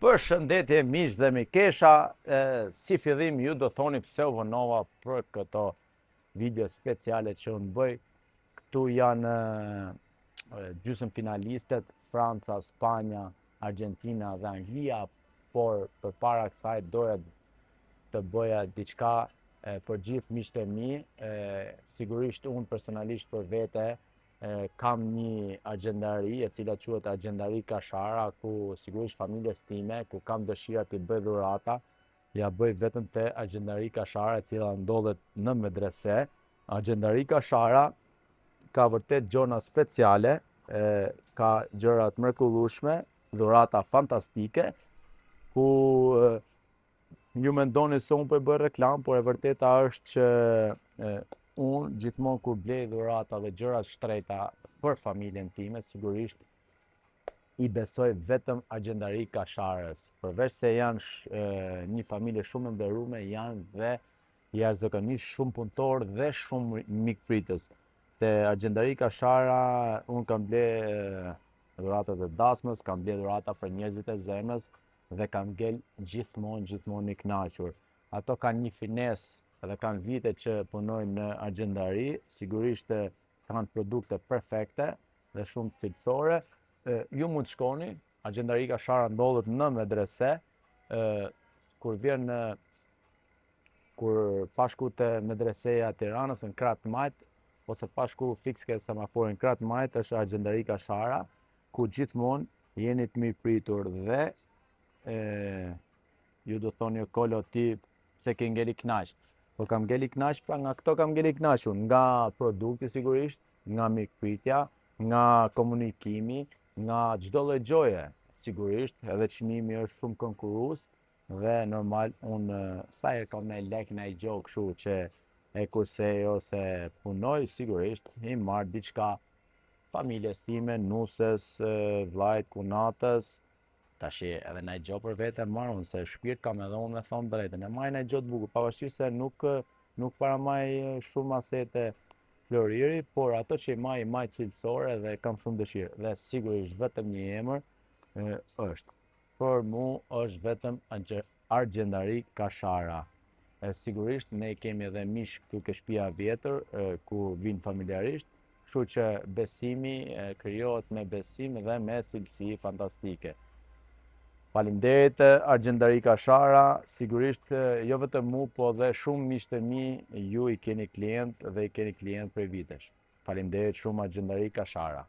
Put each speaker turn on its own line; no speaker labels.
Përshëndetje miq dhe mikesha, si fillim ju do thoni pse u vonova për këto video speciale që unë bëj. Këtu janë gjysmë finalistet, Franca, Spanja, Argentina dhe Anglia, por përpara kësaj doja të bëja diçka për gjithë miqtë e mi. Sigurisht unë personalisht për vete kam një agjendari e cila quhet Agjendari Kashara, ku sigurisht familjes time, ku kam dëshira t'i bëj dhurata, ja bëj vetëm te Agjendari Kashara e cila ndodhet në medrese. Agjendari Kashara ka vërtet gjona speciale, ka gjëra të mrekullueshme, dhurata fantastike, ku ju mendoni se unë po bëj reklam, por e vërteta është që unë gjithmonë kur blej dhurata dhe gjëra shtrejta për familjen time, sigurisht i besoj vetëm Agjendari Kasharës. Përveç se janë një familje shumë e nderuar, janë dhe jashtëzakonisht shumë punëtor dhe shumë mikpritës. Te Agjendari Kashara unë kam blej dhuratat e dasmës, kam blej dhurata për njerëzit e zemrës dhe kam ngel gjithmonë i kënaqur. Ato kanë një finesë edhe kanë vite që punojnë në agjendari, sigurisht kanë produkte perfekte dhe shumë cilësore. Ju mund të shkoni, Agjendari Kashara ndodhet në medrese, kur pashku te medreseja Tiranës në Krah të Majt, ose pashku fiks ke semaforin Krah të Majt, është Agjendari Kashara, ku gjithmonë jeni të mirëpritur dhe ju do thoni kolo ti pse ke ngel i kënaq. Po kam ngel i kënaq, pra nga këto kam ngel i kënaqur, nga produkti sigurisht, nga mikpritja, nga komunikimi, nga çdo lloj gjoje. Sigurisht, edhe çmimi është shumë konkurrues dhe normal unë sa herë kam ndaj lek ndaj gjë kështu që e kursej ose punoj, sigurisht i marr diçka familjes time, nuses, vllajt, kunatës. Tash edhe ndaj gjë për vete marr unë, se shpirt kam edhe unë me thonë drejtën. E marr ndaj gjë të bukur, pavarësisht se nuk paramaj shumë asete floriri, por ato që i maj cilësore dhe kam shumë dëshirë. Dhe sigurisht vetëm një emër është. Për mu është vetëm Agjendari Kashara. Sigurisht ne kemi edhe mish këtu ke shtëpia vjetër, ku vinë familjarisht, kështu që besimi krijohet me besim dhe me cilësi fantastike. Faleminderit Agjendari Kashara, sigurisht jo vetëm mu, po dhe shumë miqtë e mi, ju i keni klient dhe i keni klient për vitesh. Faleminderit shumë Agjendari Kashara.